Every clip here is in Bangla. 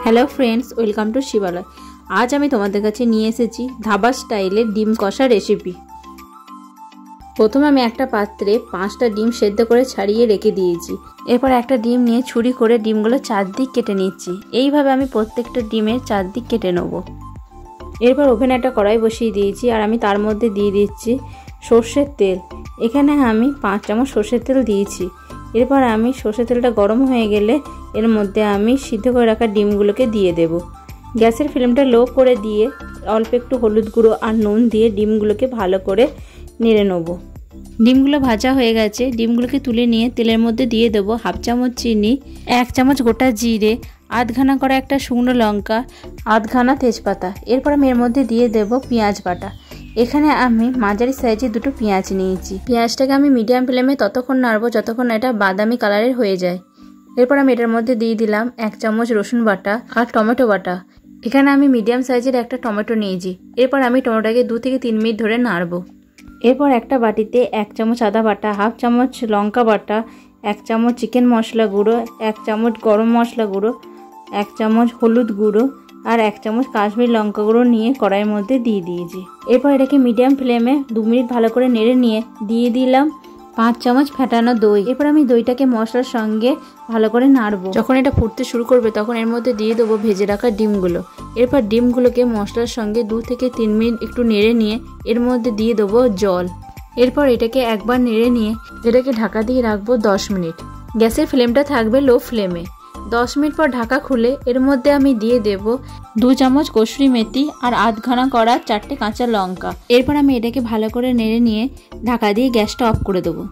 হ্যালো ফ্রেন্ডস, ওয়েলকাম টু শিবালয়। আজ আমি তোমাদের কাছে নিয়ে এসেছি ধাবা স্টাইলের ডিম কষা রেসিপি। প্রথমে আমি একটা পাত্রে 5টা ডিম সেদ্ধ করে ছাড়িয়ে রেখে দিয়েছি। এরপর একটা ডিম নিয়ে ছুরি করে ডিমগুলো চারদিক কেটে নিচ্ছি। এইভাবে আমি প্রত্যেকটা ডিমের চারদিক কেটে নেব। এরপর ওভেনে একটা কড়াই বসিয়ে দিয়েছি আর আমি তার মধ্যে দিয়ে দিচ্ছি সর্ষের তেল। এখানে আমি 5 চামচ সর্ষের তেল দিয়েছি। এরপর আমি সর্ষের তেলটা গরম হয়ে গেলে এর মধ্যে আমি সিদ্ধ করে রাখা ডিমগুলোকে দিয়ে দেব। গ্যাসের ফ্লেমটা লো করে দিয়ে অল্প একটু হলুদ গুঁড়ো আর নুন দিয়ে ডিমগুলোকে ভালো করে নেড়ে নেব। ডিমগুলো ভাজা হয়ে গেছে। ডিমগুলোকে তুলে নিয়ে তেলের মধ্যে দিয়ে দেবো 1/2 চামচ চিনি, 1 চামচ গোটা জিরে, আধখানা করা একটা শুকনো লঙ্কা, আধখানা তেজপাতা। এরপর আমি এর মধ্যে দিয়ে দেব পেঁয়াজ বাটা। এখানে আমি মাঝারি সাইজে 2টো পেঁয়াজ নিয়েছি। পেঁয়াজটাকে আমি মিডিয়াম ফ্লেমে ততক্ষণ নাড়বো যতক্ষণ এটা বাদামি কালারের হয়ে যায়। এরপর আমি এটার মধ্যে দিয়ে দিলাম 1 চামচ রসুন বাটা আর টমেটো বাটা। এখানে আমি মিডিয়াম সাইজের একটা টমেটো নিয়েছি। এরপর আমি টমেটোটাকে 2 থেকে 3 মিনিট ধরে নাড়বো। এরপর একটা বাটিতে 1 চামচ আদা বাটা, 1/2 চামচ লঙ্কা বাটা, 1 চামচ চিকেন মশলা গুঁড়ো, 1 চামচ গরম মশলা গুঁড়ো, 1 চামচ হলুদ গুঁড়ো আর 1 চামচ কাশ্মীরি লঙ্কা গুঁড়ো নিয়ে কড়াইয়ের মধ্যে দিয়ে দিয়েছি। এরপর এটাকে মিডিয়াম ফ্লেমে 2 মিনিট ভালো করে নেড়ে নিয়ে দিয়ে দিলাম 5 চামচ ফেটানো দই। এরপর আমি দইটাকে মশলার সঙ্গে ভালো করে নাড়বো। যখন এটা ফুটতে শুরু করবে তখন এর মধ্যে দিয়ে দেবো ভেজে রাখা ডিমগুলো। এরপর ডিমগুলোকে মশলার সঙ্গে 2 থেকে 3 মিনিট একটু নেড়ে নিয়ে এর মধ্যে দিয়ে দেবো জল। এরপর এটাকে একবার নেড়ে নিয়ে এটাকে ঢাকা দিয়ে রাখবো 10 মিনিট। গ্যাসের ফ্লেমটা থাকবে লো ফ্লেমে। 10 মিনিট পর ঢাকা খুলে এর মধ্যে আমি দিয়ে দেব 2 চামচ কসুরি মেথি আর আধখানা করা 4টে কাঁচা লঙ্কা। এরপর আমি এটাকে ভালো করে নেড়ে নিয়ে ঢাকা দিয়ে গ্যাসটা অফ করে দেবো।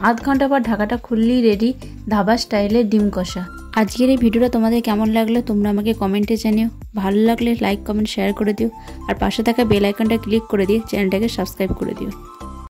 আধ ঘন্টা পর ঢাকাটা খুললেই রেডি ধাবা স্টাইলের ডিম কষা। আজকের এই ভিডিওটা তোমাদের কেমন লাগলো তোমরা আমাকে কমেন্টে জানিও। ভালো লাগলে লাইক, কমেন্ট, শেয়ার করে দিও আর পাশে থাকা বেল আইকনটা ক্লিক করে দিয়ে চ্যানেলটাকে সাবস্ক্রাইব করে দিও।